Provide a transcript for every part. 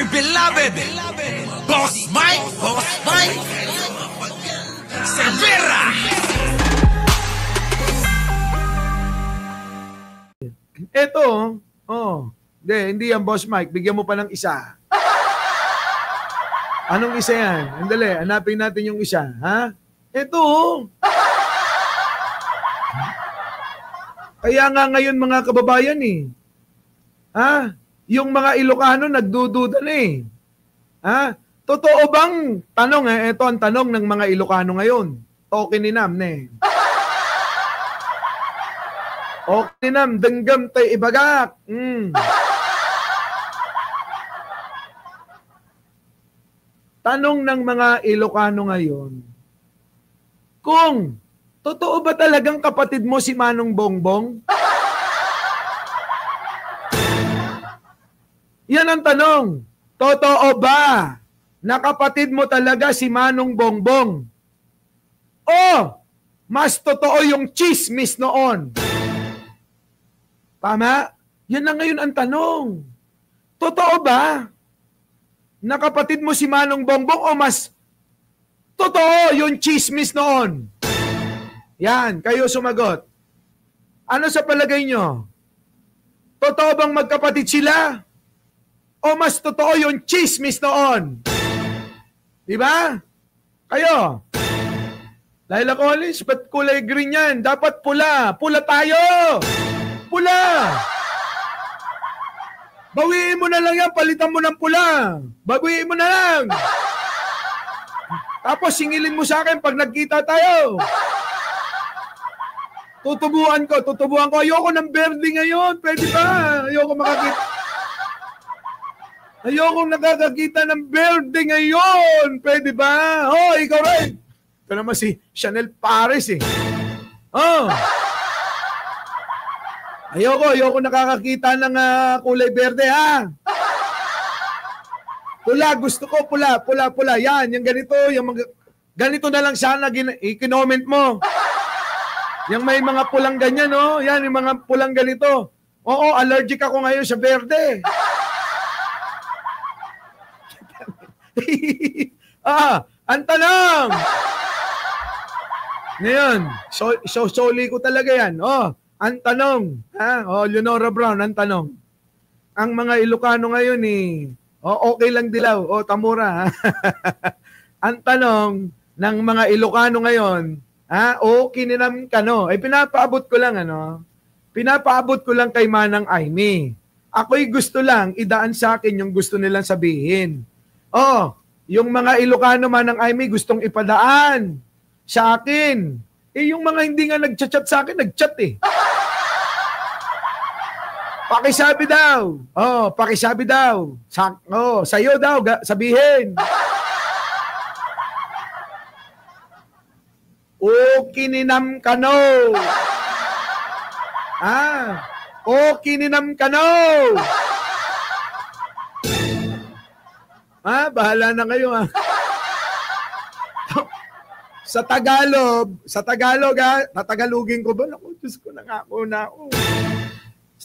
my beloved Boss Mike Cervera. Eto, hindi yan Boss Mike, bigyan mo pa ng isa. Anong isa yan? Andali, hanapin natin yung isa, ha? Eto. Kaya nga ngayon mga kababayan ha? Yung mga Ilocano nagdududa na ha? Totoo bang tanong ito ang tanong ng mga Ilocano ngayon. Okay ni Nam Okay ni Nam, denggam tay ibagak. Tanong ng mga Ilocano ngayon, kung totoo ba talagang kapatid mo si Manong Bongbong? Yan ang tanong. Totoo ba na kapatid mo talaga si Manong Bongbong? O mas totoo yung chismis noon? Tama? Yan na ngayon ang tanong. Totoo ba na kapatid mo si Manong Bongbong o mas totoo yung chismis noon? Yan, kayo sumagot. Ano sa palagay nyo? Totoo bang magkapatid sila? O mas totoo yung chismis noon? Diba? Kayo. Laila Collins, ba't kulay green yan? Dapat pula. Pula tayo! Pula! Bawiin mo na lang yan, palitan mo ng pula. Bawiin mo na lang. Tapos singilin mo sa akin pag nagkita tayo. Tutubuan ko. Ayoko ng berde ngayon. Pwede ba? Ayoko makakita. Ayoko nakakakita ng berde ngayon. Pwede ba? Oh, ikaw rin. Ito naman si Chanel Paris Ayoko nakakakita ng kulay berde ha. Pula, gusto ko pula. Yan, yung ganito, ganito na lang sana i-comment mo. Yung may mga pulang ganyan, yan, yung mga pulang ganito. Oo, allergic ako ngayon sa berde. Ang tanong. Ngayon, soli ko talaga yan. Ang tanong. Leonora Brown, ang tanong. Ang mga Ilocano ngayon okay lang dilaw. Tamura. Ang tanong ng mga Ilocano ngayon, kininam ka pinapaabot ko lang Pinapaabot ko lang kay Manang Aimee. Ako'y gusto lang idaan sa akin yung gusto nilang sabihin. Yung mga Ilocano Manang Aimee gustong ipadaan sa akin. Yung mga hindi nga nagchat-chat sa akin, nagchat Pakisabi daw. Pakisabi daw. Sa'yo daw, sabihin. Kininam ka kininam ka bahala na kayo Sa Tagalog tatagalugin ko ba? Naku, Diyos ko, nangako na ako.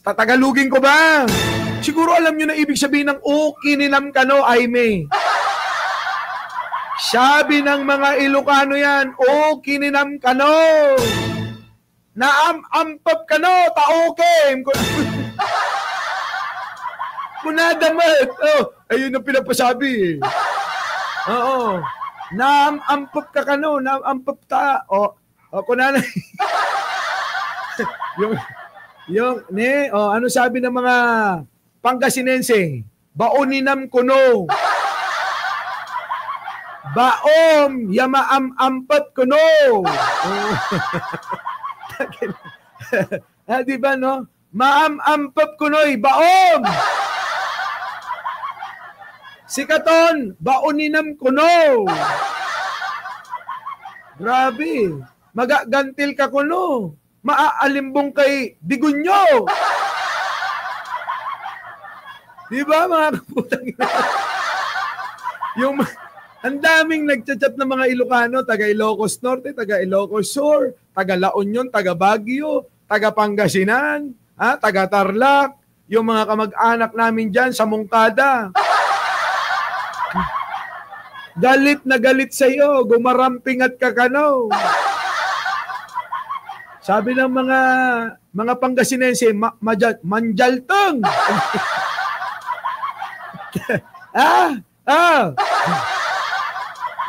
Tatagalugin ko ba? Siguro alam nyo na ibig sabihin ng kininam ka Aimee. Sabi ng mga Ilocano yan, kininam ka Naam-ampap ka taokem. Kunadamat. Ayun ang pinapasabi Oo. Naam-ampap ka naam-ampap ta. Kunana. Ano sabi ng mga Pangasinense? Baoninam kuno. Baom yamaam-ampat kuno. Di ba maam-ampap kunoy baom. Sikaton, baoninam kuno. Grabe. Magagantil ka kuno. Maaalimbong kay Bigunyo. Di ba mga kaputang ang daming nagchat-chat ng mga Ilocano, taga Ilocos Norte, taga Ilocos Sur, taga La Union, taga Baguio, taga Pangasinan, taga Tarlac, yung mga kamag-anak namin dyan sa Mongkada. Galit na galit sa iyo, gumaramping at kakanaw. Sabi ng mga Pangasinense, manjaltong.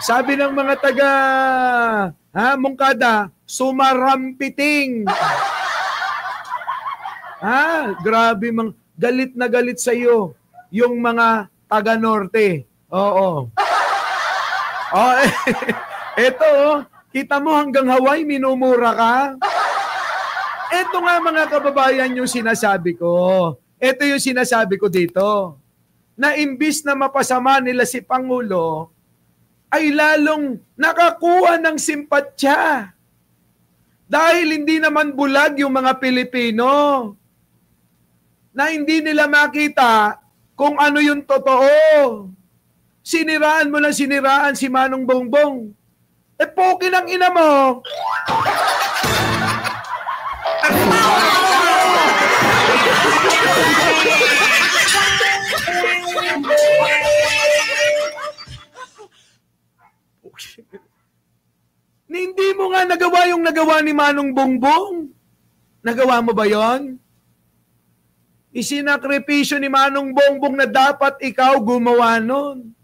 Sabi ng mga taga Mungkada, sumarampiting. Grabe, galit na galit sa iyo yung mga taga Norte. Oo. Eto, kita mo hanggang Hawaii minumura ka. Eto nga mga kababayan yung sinasabi ko. Eto yung sinasabi ko dito. Na imbis na mapasama nila si Pangulo, ay lalong nakakuha ng simpatsya. Dahil hindi naman bulag yung mga Pilipino. Na hindi nila makita kung ano yung totoo. Siniraan mo lang siniraan si Manong Bongbong. Pokin ang ina mo. Hindi mo nga nagawa yung nagawa ni Manong Bongbong. Nagawa mo ba yon? Isinakripisyo ni Manong Bongbong na dapat ikaw gumawa nun.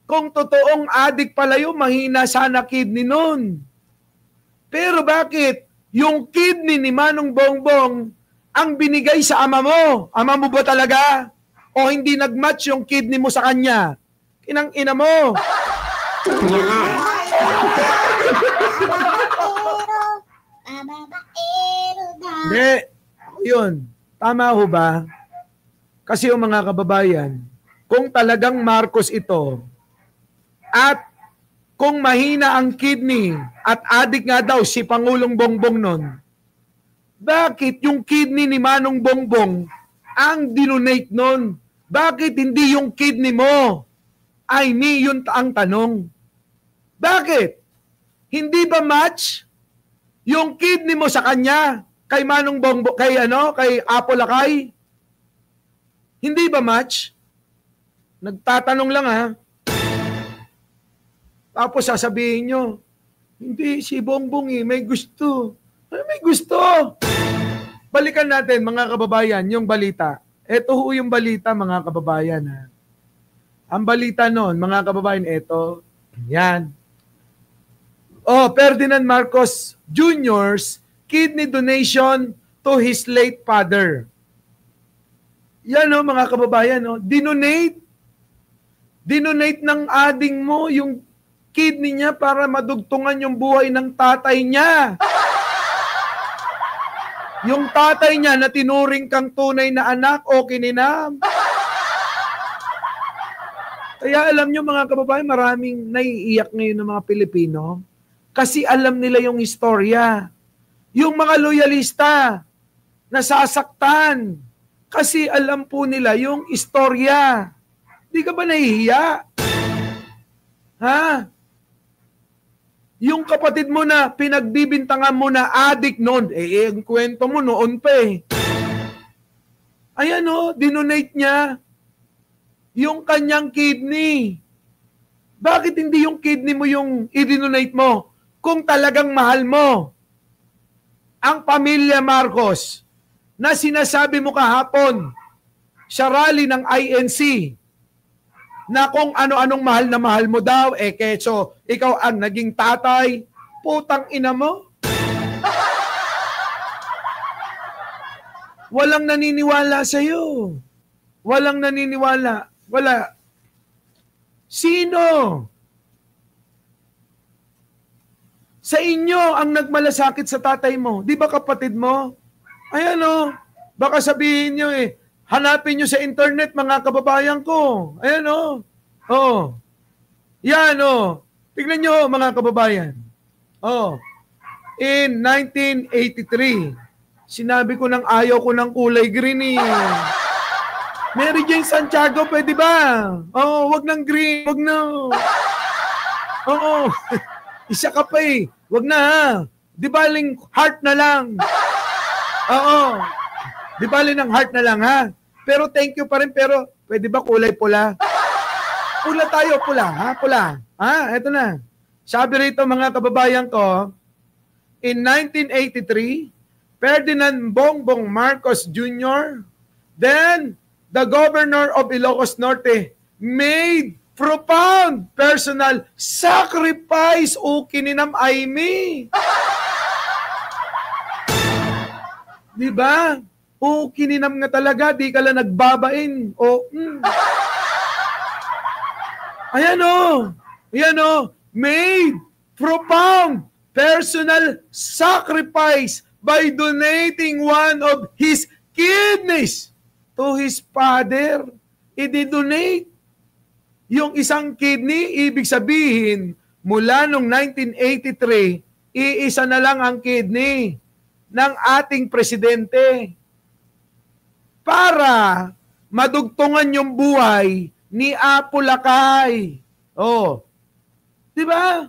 Kung totoong adik pala yun, mahina sana kidney nun. Pero bakit? Yung kidney ni Manong Bongbong ang binigay sa ama mo. Ama mo ba talaga? O hindi nag-match yung kidney mo sa kanya? Inang ina mo. Hindi. Yun. Tama ho ba? Kasi yung mga kababayan, kung talagang Marcos ito, at kung mahina ang kidney at adik nga daw si Pangulong Bongbong nun, bakit yung kidney ni Manong Bongbong ang dinonate nun? Bakit hindi yung kidney mo? I mean, yun ang tanong. Bakit? Hindi ba match yung kidney mo sa kanya kay Manong Bongbong, kay Apo Lakay? Hindi ba match? Nagtatanong lang ha. Tapos sasabihin nyo, hindi, si Bongbong may gusto. Ano may gusto? Balikan natin mga kababayan, yung balita. Ito ho yung balita mga kababayan. Ha? Ang balita noon, mga kababayan, ito. Yan. Ferdinand Marcos Jr.'s kidney donation to his late father. Yan mga kababayan. Dinonate ng ading mo yung kidney niya para madugtungan yung buhay ng tatay niya. Yung tatay niya na tinuring kang tunay na anak o kininam. Kaya alam nyo mga kababayan, maraming naiiyak ngayon ng mga Pilipino kasi alam nila yung istorya. Yung mga loyalista, nasasaktan kasi alam po nila yung istorya. Di ka ba nahihiya? Ha? Yung kapatid mo na pinagbibintangan mo na adik noon, ang kwento mo noon pa eh. Ayan dinonate niya yung kanyang kidney. Bakit hindi yung kidney mo yung i-donate mo? Kung talagang mahal mo ang pamilya Marcos na sinasabi mo kahapon sa rally ng INC, na kung ano-anong mahal na mahal mo daw, keso, ikaw ang naging tatay, putang ina mo. Walang naniniwala sa'yo. Walang naniniwala. Wala. Sino? Sa inyo ang nagmalasakit sa tatay mo. Di ba kapatid mo? Ayan baka sabihin nyo hanapin nyo sa internet, mga kababayan ko. Ayan Yan Tignan nyo, mga kababayan. In 1983, sinabi ko nang ayaw ko ng kulay green Mary Jane Santiago, pwede ba? Wag ng green, wag na. Isa ka pa wag na Di baling heart na lang. Di baling ng heart na lang ha. Pero thank you pa rin, pero pwede ba kulay pula? Pula tayo, pula. Ha? Pula. Ha? Ito na. Sabi rito mga kababayan ko, in 1983, Ferdinand Bongbong Marcos Jr., then the governor of Ilocos Norte, made profound personal sacrifice o kininam Aimee. Diba? O kininam nga talaga, di ka lang nagbabain. Ayan o. Ayan o. Made profound personal sacrifice by donating one of his kidneys to his father. I-donate. Yung isang kidney, ibig sabihin, mula noong 1983, iisa na lang ang kidney ng ating presidente para madugtungan yung buhay ni Apo Lakay. Oh. Di ba?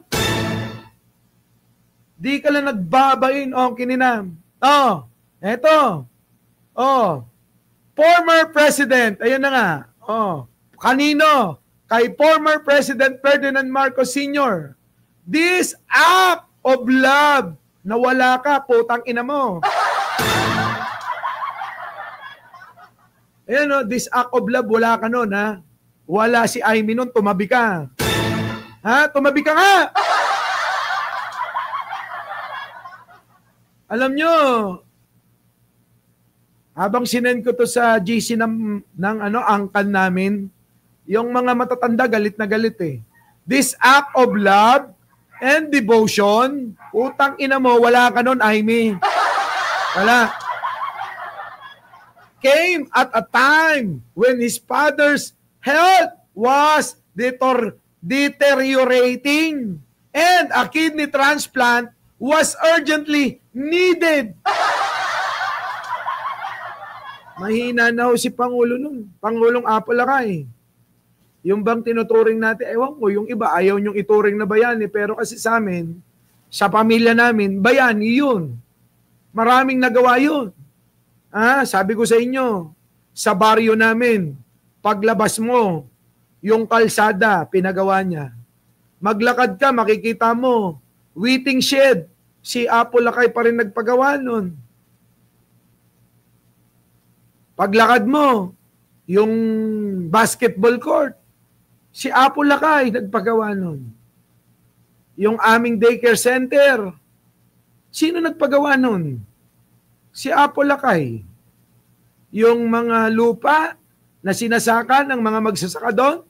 Di ka lang nagbabain. Oh, kininam. Oh, eto. Oh. Former President. Ayun na nga. Oh. Kanino? Kay former President Ferdinand Marcos Sr. This act of love na wala ka, putang ina mo. Ayan o, this act of love, wala ka nun, ha? Wala si Aimee nun, tumabi ka. Ha? Tumabi ka nga! Alam nyo, habang sinend ko to sa GC ng angkan namin, yung mga matatanda, galit na galit eh. This act of love and devotion, utang ina mo, wala ka nun, Aimee. Wala. Came at a time when his father's health was deteriorating and a kidney transplant was urgently needed. Mahina na ho si Pangulo nun. Pangulong Apo Lakay. Yung bang tinuturing natin, ewan ko, yung iba ayaw nyong ituring na bayani, pero kasi sa amin, sa pamilya namin, bayani yun. Maraming nagawa yun. Sabi ko sa inyo, sa baryo namin, paglabas mo, yung kalsada, pinagawa niya. Maglakad ka, makikita mo, waiting shed, si Apo Lakay pa rin nagpagawa nun. Paglakad mo, yung basketball court, si Apo Lakay nagpagawa nun. Yung aming daycare center, sino nagpagawa nun? Si Apo Lakay. Yung mga lupa na sinasaka ng mga magsasaka doon,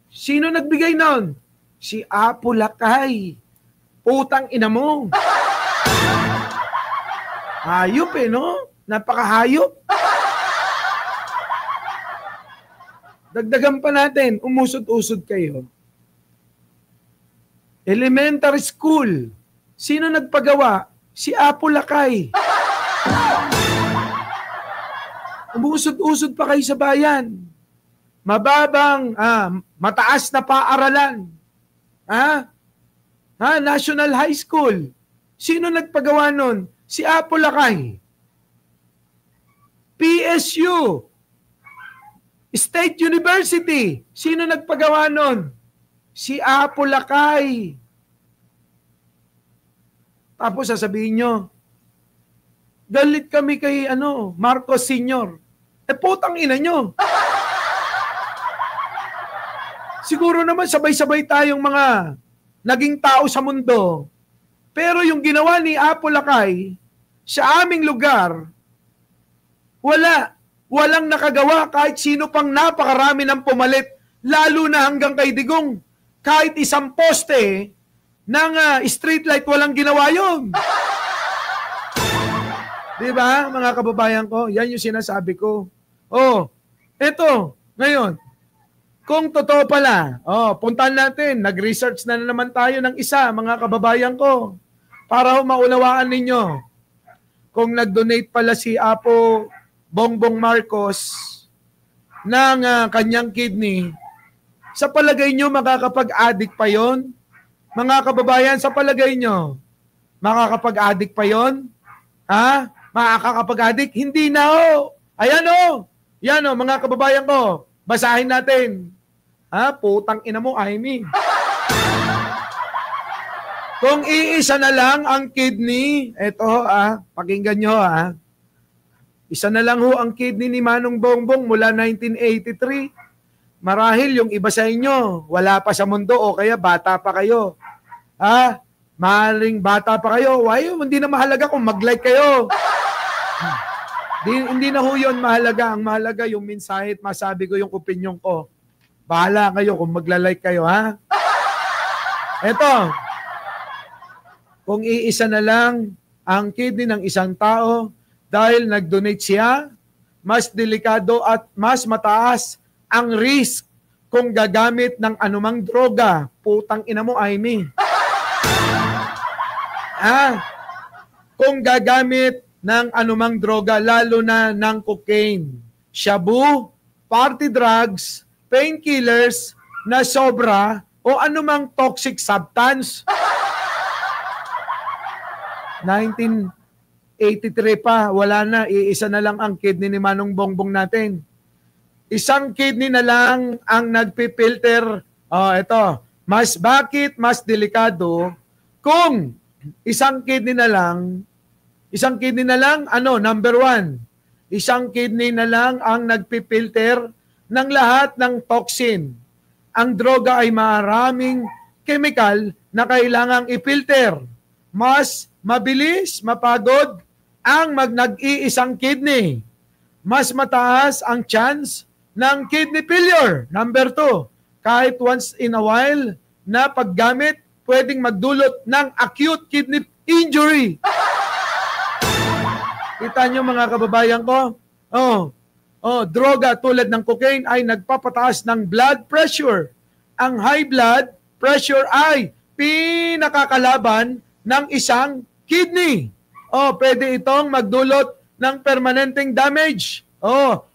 sino nagbigay nun? Si Apo Lakay. Putang ina mo. Hayop eh, no? Napakahayop. Dagdagan pa natin, umusod-usod kayo. Elementary school. Sino nagpagawa? Si Apo Lakay. Umusod-usod pa kayo sa bayan. Mababang, mataas na paaralan. National High School. Sino nagpagawa nun? Si Apo Lakay. PSU. State University. Sino nagpagawa nun? Si Apo Lakay. Tapos sasabihin nyo, galit kami kay Marcos Sr. Putang ina nyo. Siguro naman sabay-sabay tayong mga naging tao sa mundo. Pero yung ginawa ni Apo Lakay sa aming lugar, walang nakagawa kahit sino pang napakarami ng pumalit, lalo na hanggang kay Digong. Kahit isang poste ng street light, walang ginawa yun. Diba, mga kababayan ko? Yan yung sinasabi ko. Eto, ngayon, kung totoo pala, puntahan natin, nag-research na naman tayo ng isa, mga kababayan ko, para maunawaan ninyo. Kung nag-donate pala si Apo Bongbong Marcos ng kanyang kidney, sa palagay nyo, makakapag-addict pa yon? Mga kababayan, sa palagay nyo, makakapag-addict pa yon? Makakapag-addict? Hindi na ho. Ayan ho. Yan ho, mga kababayan ko. Basahin natin. Putang ina mo, Amy. Kung iisa na lang ang kidney, eto pakinggan nyo isa na lang ho ang kidney ni Manong Bongbong mula 1983. Marahil yung iba sa inyo, wala pa sa mundo o kaya bata pa kayo. Maling bata pa kayo. Hindi na mahalaga kung mag-like kayo. Hindi na ho yun mahalaga. Ang mahalaga yung mensahe at masabi ko yung opinion ko. Bahala kayo kung magla-like kayo, Eto, kung iisa na lang ang kidney ng isang tao dahil nag-donate siya, mas delikado at mas mataas ang risk kung gagamit ng anumang droga. Putang ina mo, Amy. Kung gagamit ng anumang droga, lalo na ng cocaine, shabu, party drugs, painkillers na sobra o anumang toxic substance. 1983 pa, wala na, iisa na lang ang kidney ni Manong Bongbong natin. Isang kidney na lang ang nagpipilter. Bakit mas delikado kung isang kidney na lang, number 1, isang kidney na lang ang nagpipilter ng lahat ng toxin. Ang droga ay maraming chemical na kailangang ipilter. Mas mabilis, mapagod ang nag-iisang kidney. Mas mataas ang chance ng kidney failure. Number 2, kahit once in a while na paggamit, pwedeng magdulot ng acute kidney injury. Kita nyo mga kababayan ko? Droga tulad ng cocaine ay nagpapataas ng blood pressure. Ang high blood pressure ay pinakakalaban ng isang kidney. Pwede itong magdulot ng permanenteng damage.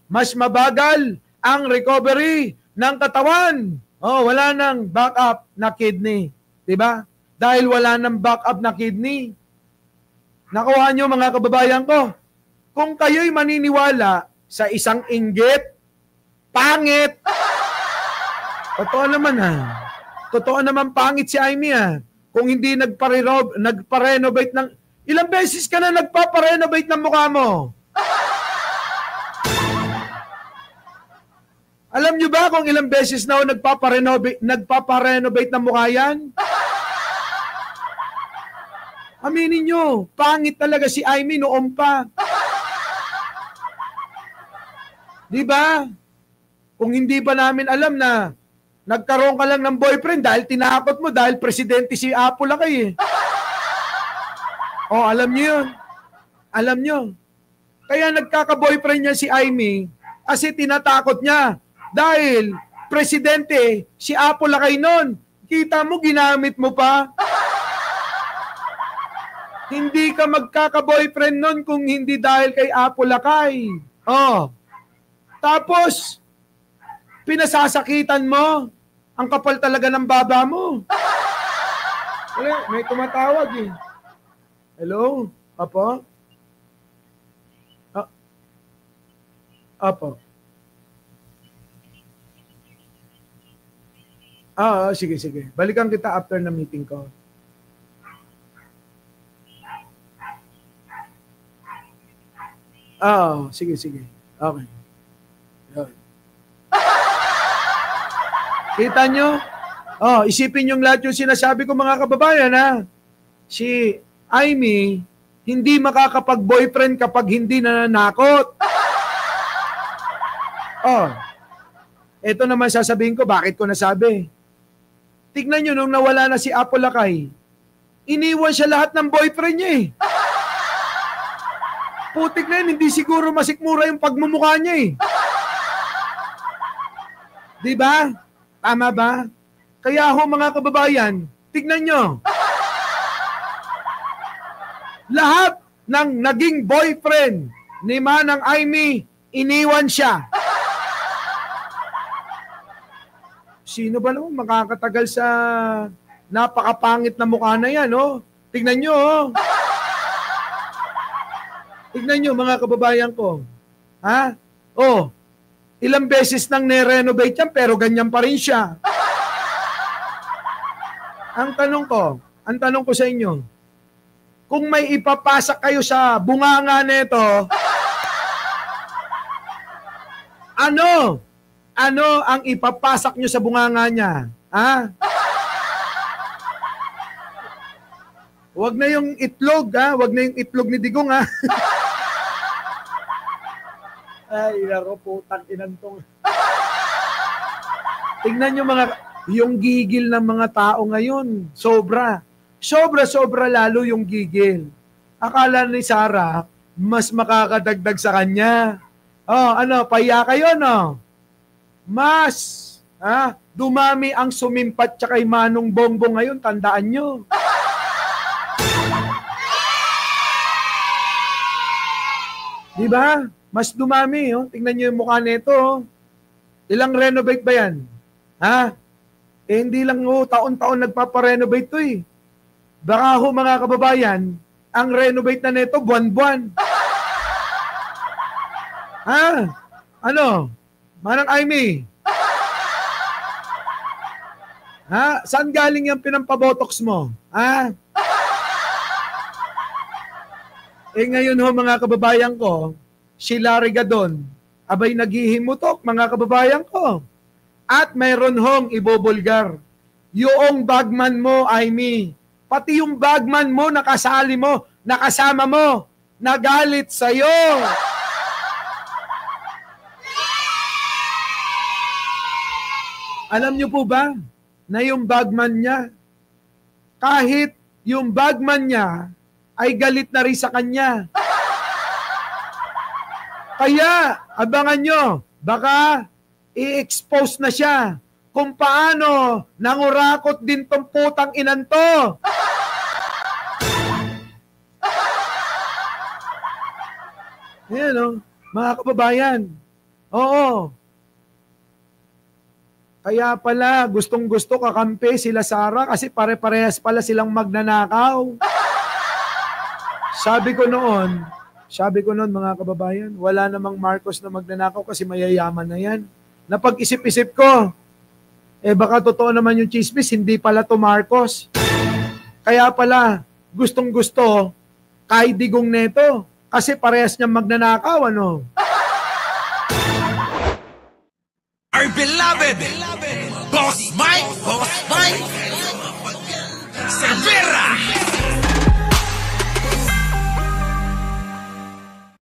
Mas mabagal ang recovery ng katawan. Wala nang backup na kidney. Diba? Dahil wala nang backup na kidney. Nakuha nyo mga kababayan ko, kung kayo'y maniniwala sa isang inggit, pangit. Totoo naman Totoo naman pangit si Amy Kung hindi nagpa-renovate ng... Ilang beses ka na nagpapa-renovate ng mukha mo? Alam nyo ba kung ilang beses na ako nagpapa-renovate ng mukha yan? Aminin nyo, pangit talaga si Amy noon pa. Diba? Kung hindi pa namin alam na nagkaroon ka lang ng boyfriend dahil tinakot mo dahil presidente si Apo Lakay alam nyo yun. Alam nyo. Kaya nagkaka-boyfriend niya si Amy kasi tinatakot niya dahil presidente si Apo Lakay nun. Kita mo, ginamit mo pa. Hindi ka magkaka-boyfriend nun kung hindi dahil kay Apo Lakay. Tapos, pinasasakitan mo. Ang kapal talaga ng baba mo. May tumatawag Hello? Apo? Apo? Sige. Balikan kita after na meeting ko. Sige. Okay. Kita nyo? Isipin yung lahat yung sinasabi ko mga kababayan Si Amy, hindi makakapag-boyfriend kapag hindi nananakot. Ito naman sasabihin ko, bakit ko nasabi? Tignan nyo, nung nawala na si Apo Lakay, iniwan siya lahat ng boyfriend niya Putik na yun, hindi siguro masikmura yung pagmumukha niya Diba? Tama ba? Kaya mga kababayan, tignan nyo. Lahat ng naging boyfriend ni Manang Amy, iniwan siya. Sino ba naman makakatagal sa napakapangit na mukha na yan, Tignan nyo, Tignan nyo, mga kababayan ko. Ilang beses nang ne-renovate yan, pero ganyan pa rin siya. Ang tanong ko sa inyo, kung may ipapasak kayo sa bunganga nito, ano ang ipapasak nyo sa bunganga niya? Ha? Wag na yung itlog, ha? Wag na yung itlog ni Digong, ha? Ay, nako, putang inantong. Tingnan nyo yung gigil ng mga tao ngayon. Sobra lalo yung gigil. Akala ni Sarah, mas makakadagdag sa kanya. Paya kayo, no? Mas, dumami ang sumimpat tsaka kay Manong Bongbong ngayon, tandaan nyo. Diba? Mas dumami, oh. Tingnan nyo yung mukha nito, oh. Ilang renovate ba yan? Ha? Hindi lang, taon-taon nagpaparenovate to, eh. Baka mga kababayan, ang renovate na nito, buwan-buwan. Ha? Manang Aimee? Ha? Saan galing yung pinampabotox mo? Ha? Ngayon mga kababayan ko, si Larry Gadon, abay naghihimutok, mga kababayan ko. At mayroon ibobulgar. Yung bagman mo, Aimee, pati yung bagman mo, nakasama mo, nagalit sa'yo. Alam niyo po ba, na yung bagman niya, kahit yung bagman niya, ay galit na rin sa kanya. Kaya, abangan nyo, baka i-expose na siya kung paano nangurakot din tong putang inanto. Ayan, mga kababayan. Oo. Kaya pala, gustong-gusto kakampi sila Sara kasi pare-parehas pala silang magnanakaw. Sabi ko noon mga kababayan, wala namang Marcos na magnanakaw kasi mayayaman na yan. Napag-isip-isip ko, baka totoo naman yung chismis, hindi pala to Marcos. Kaya pala, gustong-gusto, kay Digong neto, kasi parehas niyang magnanakaw, ano? Our beloved Boss Mike Severa.